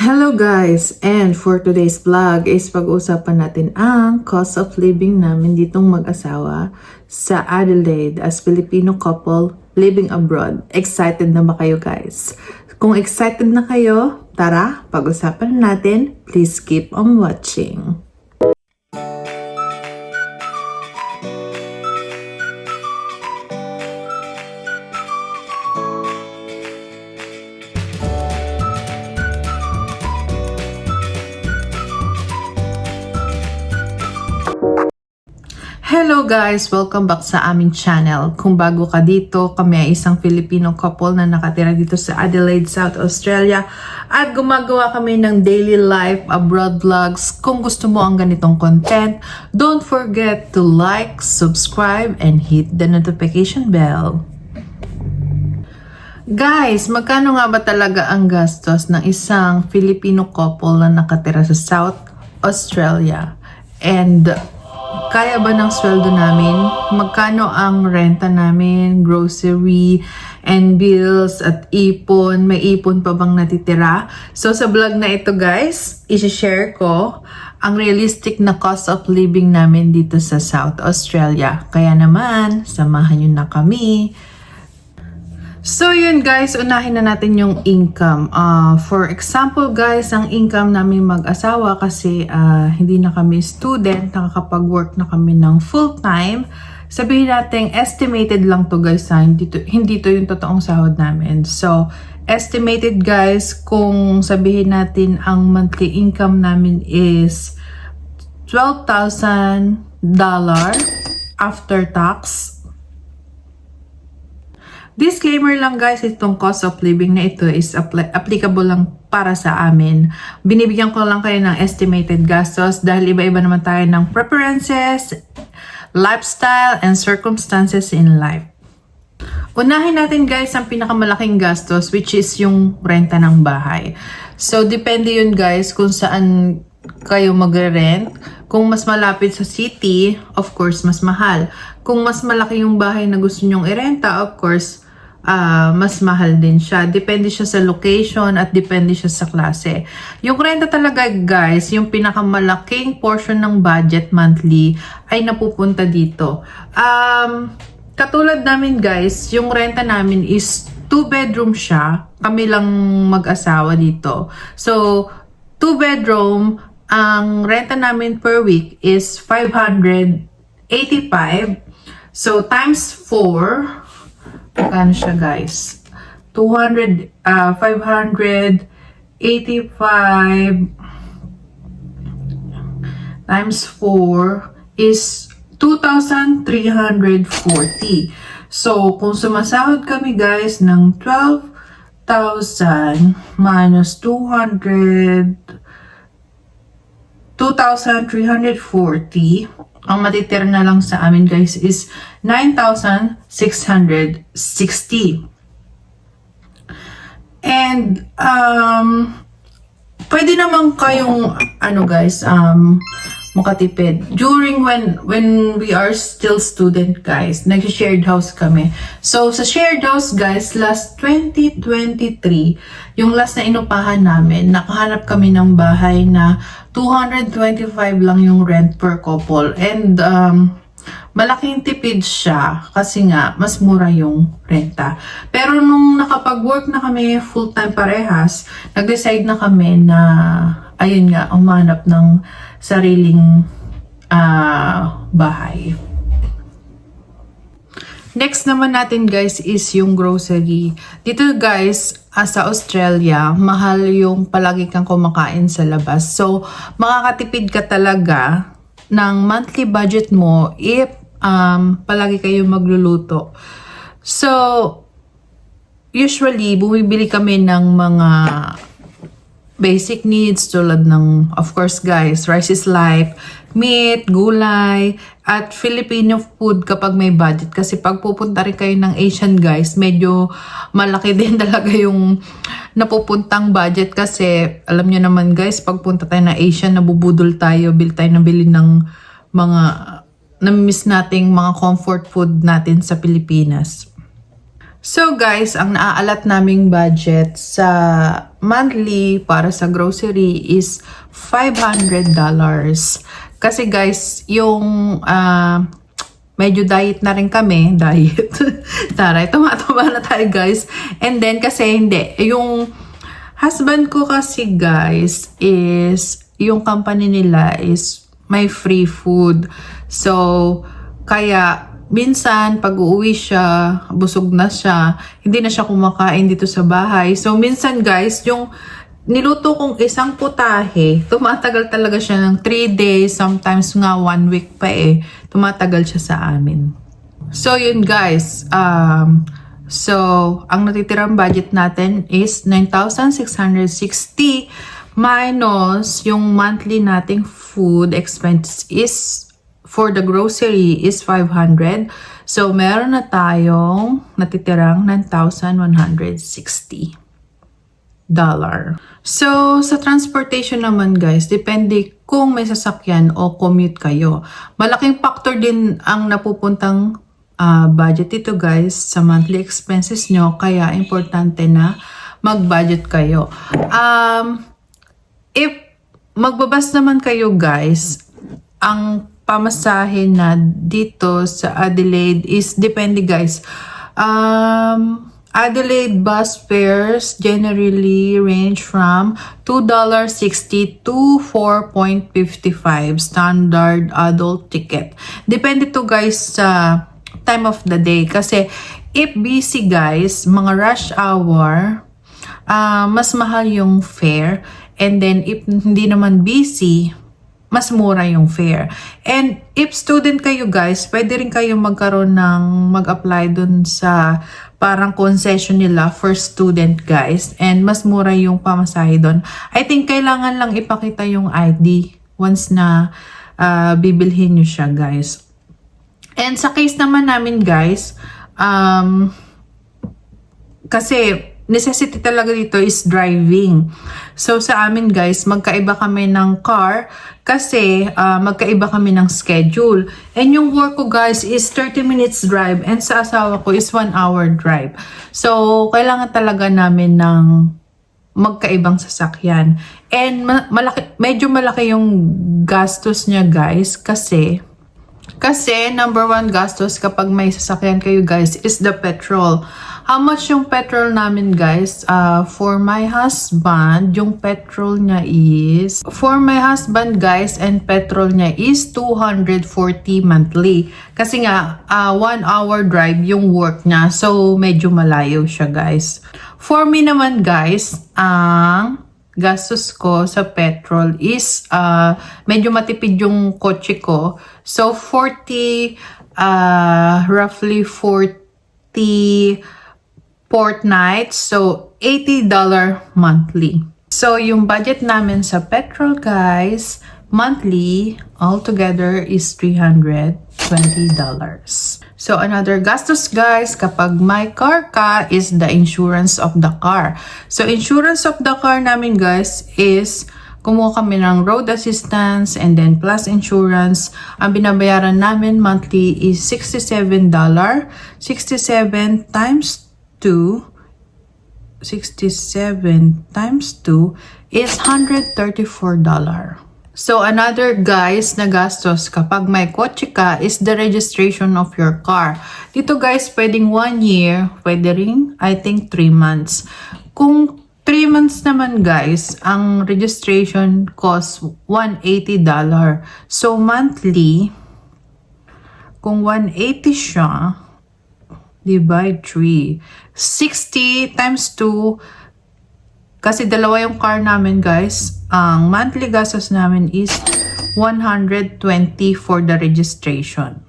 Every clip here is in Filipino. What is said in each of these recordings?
Hello guys! And for today's vlog is pag-uusapan natin ang cost of living namin ditong mag-asawa sa Adelaide as Filipino couple living abroad. Excited na ba kayo guys? Kung excited na kayo, tara, pag-usapan natin. Please keep on watching. Hello guys! Welcome back sa aming channel. Kung bago ka dito, kami ay isang Filipino couple na nakatira dito sa Adelaide, South Australia at gumagawa kami ng daily life abroad vlogs. Kung gusto mo ang ganitong content, don't forget to like, subscribe, and hit the notification bell. Guys, magkano nga ba talaga ang gastos ng isang Filipino couple na nakatira sa South Australia? And kaya ba ng sweldo namin? Magkano ang renta namin, grocery, and bills, at ipon? May ipon pa bang natitira? So sa vlog na ito guys, isi-share ko ang realistic na cost of living namin dito sa South Australia. Kaya naman, samahan nyo na kami. So yun guys, unahin na natin yung income. For example guys, ang income namin mag-asawa kasi hindi na kami student, nakakapag-work na kami ng full-time. Sabihin natin, estimated lang to guys, hindi to yung totoong sahod namin. So, estimated guys, kung sabihin natin ang monthly income namin is $12,000 after tax. Disclaimer lang guys, itong cost of living na ito is applicable lang para sa amin. Binibigyan ko lang kayo ng estimated gastos dahil iba-iba naman tayo ng preferences, lifestyle, and circumstances in life. Unahin natin guys ang pinakamalaking gastos, which is yung renta ng bahay. So depende yun guys kung saan kayo magre-rent. Kung mas malapit sa city, of course, mas mahal. Kung mas malaki yung bahay na gusto nyong irenta, of course, mas mahal din siya. Depende siya sa location at depende siya sa klase. Yung renta talaga, guys, yung pinakamalaking portion ng budget monthly ay napupunta dito. Katulad namin, guys, yung renta namin is 2-bedroom siya. Kami lang mag-asawa dito. So, 2-bedroom, ang renta namin per week is $585. So, times 4, magkano siya guys? 585 times 4 is 2,340. So, kung sumasahod kami guys ng 12,000 minus 2,340, ang matitira na lang sa amin guys is 9,660. And pwede naman kayong guys makatipid. During when we are still student guys, nag-shared house kami. So sa shared house guys, last 2023, yung last na inupahan namin, nakahanap kami ng bahay na 225 lang yung rent per couple. And malaking tipid siya kasi nga mas mura yung renta. Pero nung nakapag-work na kami full-time parehas, nag-decide na kami na ayun nga, umanap ng sariling bahay. Next naman natin guys is yung grocery. Dito guys, sa Australia, mahal yung palagi kang kumakain sa labas. So, makakatipid ka talaga ng monthly budget mo if palagi kayo magluluto. So, usually, bumibili kami ng mga basic needs tulad ng, of course guys, rice is life, meat, gulay, at Filipino food kapag may budget. Kasi pag pupunta rin kayo ng Asian guys, medyo malaki din talaga yung napupuntang budget. Kasi alam nyo naman guys, pag punta tayo ng Asian, nabubudol tayo, bili tayo ng bili ng mga namimiss nating mga comfort food natin sa Pilipinas. So guys, ang naaalat naming budget sa monthly para sa grocery is $500. Kasi guys, yung medyo diet na rin kami. Diet. Taray, tumataba na tayo guys. And then kasi hindi. Yung husband ko kasi guys is, yung company nila is may free food. So, kaya minsan pag uuwi siya, busog na siya, hindi na siya kumakain dito sa bahay. So, minsan guys, yung niluto kong isang putahe, tumatagal talaga siya ng 3 days, sometimes nga 1 week pa eh. Tumatagal siya sa amin. So, yun guys. So, ang natitirang budget natin is 9,660 minus yung monthly nating food expense is for the grocery is 500. So, meron na tayong natitirang 9,160 dollar. So, sa transportation naman guys, depende kung may sasakyan o commute kayo. Malaking factor din ang napupuntang budget ito guys sa monthly expenses nyo. Kaya, importante na mag-budget kayo. If magbabas naman kayo guys, ang pamasahe na dito sa Adelaide is depende guys. Adelaide bus fares generally range from $2.60 to $4.55 standard adult ticket. Depende to guys sa time of the day. Kasi if busy guys, mga rush hour, mas mahal yung fare. And then if hindi naman busy, mas mura yung fare. And if student kayo guys, pwede rin kayo magkaroon ng mag-apply dun sa parang concession nila for student guys. And mas mura yung pamasahe dun. I think kailangan lang ipakita yung ID once na bibilhin nyo siya guys. And sa case naman namin guys, kasi necessity talaga dito is driving. So sa amin guys, magkaiba kami ng car kasi magkaiba kami ng schedule. And yung work ko guys is 30 minutes drive and sa asawa ko is 1 hour drive. So kailangan talaga namin ng magkaibang sasakyan. And medyo malaki yung gastos niya guys kasi number one gastos kapag may sasakyan kayo guys is the petrol. How much yung petrol namin guys? For my husband, yung petrol niya is, for my husband guys, and petrol niya is 240 monthly. Kasi nga, 1 hour drive yung work niya. So, medyo malayo siya guys. For me naman guys, ang gastos ko sa petrol is medyo matipid yung kotse ko. So, roughly 40 fortnight. So, $80 monthly. So, yung budget namin sa petrol, guys, monthly, altogether is $320. So, another gastos, guys, kapag may car ka, is the insurance of the car. So, insurance of the car namin, guys, is kumuha kami ng road assistance and then plus insurance. Ang binabayaran namin monthly is $67. 67 times 67 times 2 is $134. So, another guys na gastos kapag may kotse ka is the registration of your car. Dito guys, pwedeng 1 year, pwede rin, I think 3 months. Kung 3 months naman guys, ang registration cost $180. So, monthly, kung 180 siya, divide 3. 60 times 2. Kasi dalawa yung car namin guys. Ang monthly gastos namin is $120 for the registration.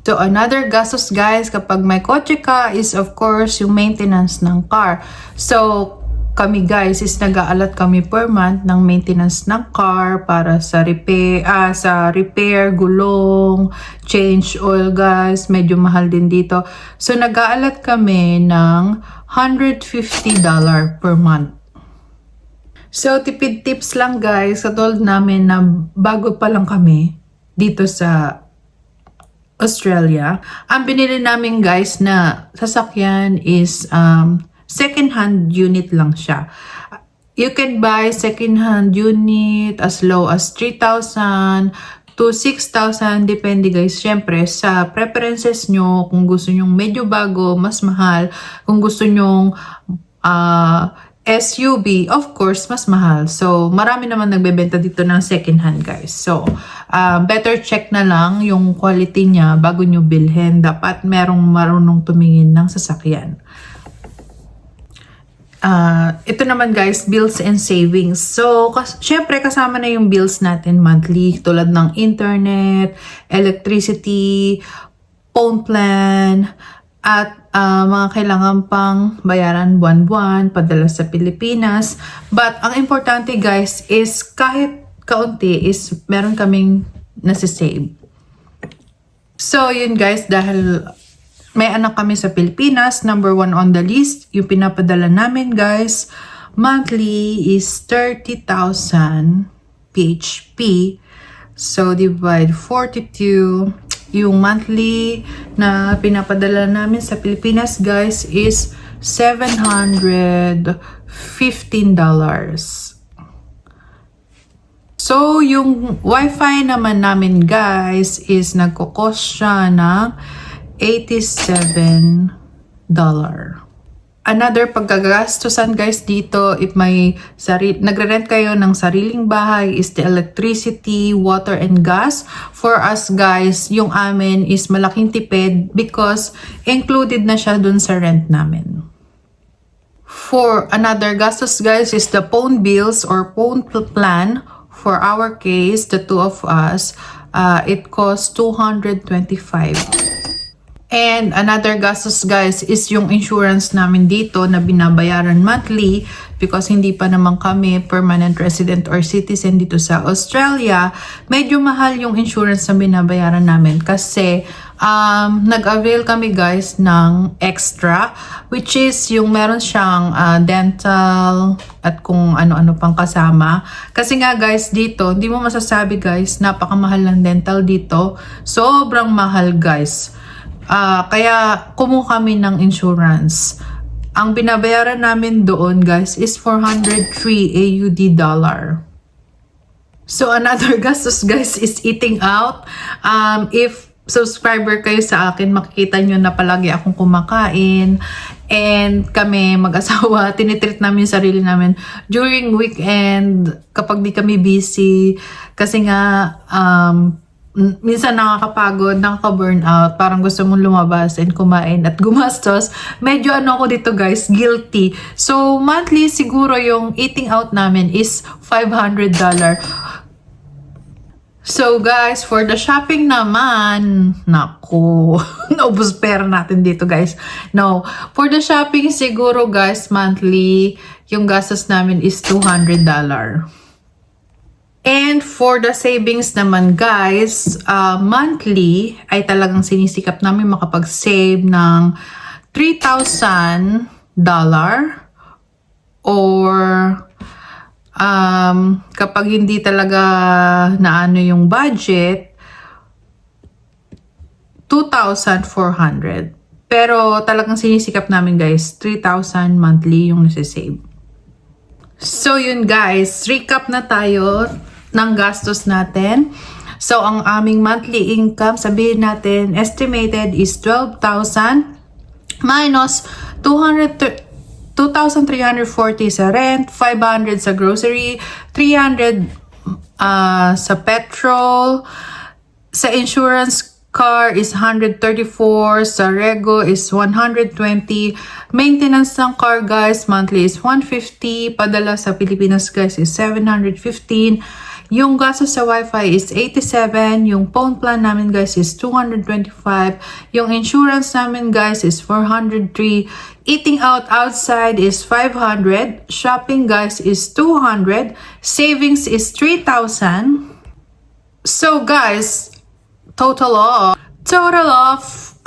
So another gastos guys kapag may kotse ka is of course yung maintenance ng car. So kami guys is nag-aalat kami per month ng maintenance ng car para sa repair, gulong, change oil guys, medyo mahal din dito. So nag-aalat kami ng $150 per month. So tipid tips lang guys, katulad namin na bago pa lang kami dito sa Australia. Ang binili namin guys na sasakyan is second-hand unit lang siya. You can buy second-hand unit as low as 3,000 to 6,000. Depende guys, syempre sa preferences nyo. Kung gusto nyong medyo bago, mas mahal. Kung gusto nyong SUV, of course, mas mahal. So, marami naman nagbebenta dito ng second-hand guys. So, better check na lang yung quality niya bago nyo bilhin. Dapat merong marunong tumingin ng sasakyan. Ito naman guys, bills and savings. So, syempre kasama na yung bills natin monthly tulad ng internet, electricity, phone plan, at mga kailangan pang bayaran buwan-buwan, padala sa Pilipinas. But ang importante guys is kahit kaunti is meron kaming nasisave. So, yun guys, dahil may anak kami sa Pilipinas, number 1 on the list, yung pinapadala namin guys, monthly is 30,000 PHP. So, divide 42. Yung monthly na pinapadala namin sa Pilipinas guys is $715. So, yung wifi naman namin guys is nagkukos siya ng $87. Another pagkagastusan guys dito, if may nagre-rent kayo ng sariling bahay, is the electricity, water, and gas. For us guys, yung amin is malaking tipid because included na siya dun sa rent namin. For another gastos guys is the phone bills or phone plan. For our case, the two of us, it costs $225. And another gastos guys is yung insurance namin dito na binabayaran monthly because hindi pa naman kami permanent resident or citizen dito sa Australia. Medyo mahal yung insurance na binabayaran namin kasi nag-avail kami guys ng extra, which is yung meron siyang dental at kung ano-ano pang kasama. Kasi nga guys dito, hindi mo masasabi guys, napakamahal ng dental dito. Sobrang mahal guys. Kaya kumuha kami ng insurance. Ang binabayaran namin doon guys is 403 AUD dollar. So another gastos guys is eating out. If subscriber kayo sa akin, makikita nyo na palagi akong kumakain. And kami mag-asawa, tinitreat namin yung sarili namin during weekend kapag di kami busy. Kasi nga, minsan nakakapagod, nakaka-burnout, parang gusto mong lumabas and kumain at gumastos. Medyo ako dito guys, guilty. So, monthly siguro yung eating out namin is $500. So guys, for the shopping naman, naku, naubos pera natin dito guys. No, for the shopping siguro guys, monthly, yung gastos namin is $200. And for the savings naman guys, monthly ay talagang sinisikap namin makapag-save ng $3,000 or kapag hindi talaga naano yung budget, 2,400. Pero talagang sinisikap namin guys, 3,000 monthly yung nasa-save. So yun guys, recap na tayo ng gastos natin. So ang aming monthly income, sabihin natin, estimated is 12,000 minus 2,340 sa rent, 500 sa grocery, 300 sa petrol, sa insurance car is 134, sa rego is 120, maintenance ng car guys monthly is 150, padala sa Pilipinas guys is 715, yung gastos sa wifi is 87, yung phone plan namin guys is 225, yung insurance namin guys is 403, eating out outside is 500, shopping guys is 200, savings is 3,000. So guys, total of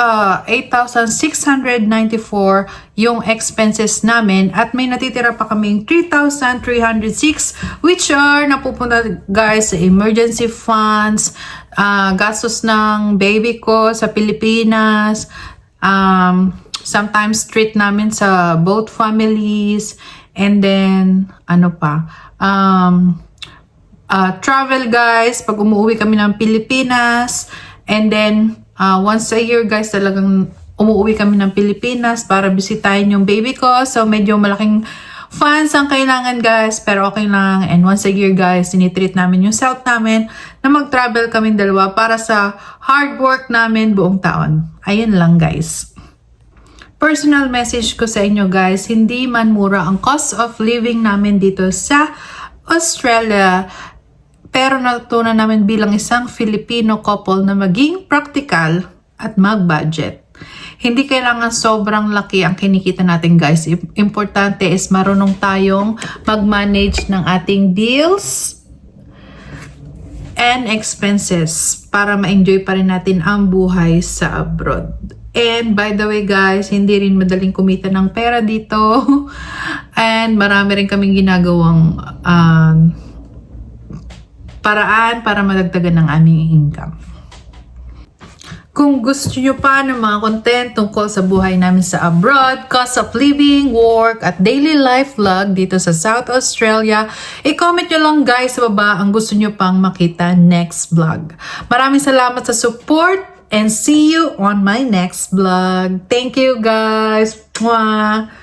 8,694 yung expenses namin at may natitira pa kaming 3,306 which are napupunta guys sa emergency funds, gastos ng baby ko sa Pilipinas, sometimes treat namin sa both families, And then, ano pa? Travel guys, pag umuwi kami ng Pilipinas. And then, once a year guys, talagang umuwi kami ng Pilipinas para bisitahin yung baby ko. So, medyo malaking funds ang kailangan guys, pero okay lang. And once a year guys, sinitreat namin yung self namin na mag-travel kami dalawa para sa hard work namin buong taon. Ayun lang guys. Personal message ko sa inyo guys, hindi man mura ang cost of living namin dito sa Australia, pero natutunan namin bilang isang Filipino couple na maging practical at mag-budget. Hindi kailangan sobrang laki ang kinikita natin guys. Importante is marunong tayong mag-manage ng ating bills and expenses para ma-enjoy pa rin natin ang buhay sa abroad. And by the way guys, hindi rin madaling kumita ng pera dito. And marami rin kaming ginagawang paraan para madagdagan ng aming income. Kung gusto nyo pa ng mga content tungkol sa buhay namin sa abroad, cost of living, work, at daily life vlog dito sa South Australia, i-comment nyo lang guys sa baba ang gusto nyo pang makita next vlog. Maraming salamat sa support and see you on my next vlog. Thank you guys! Mwah!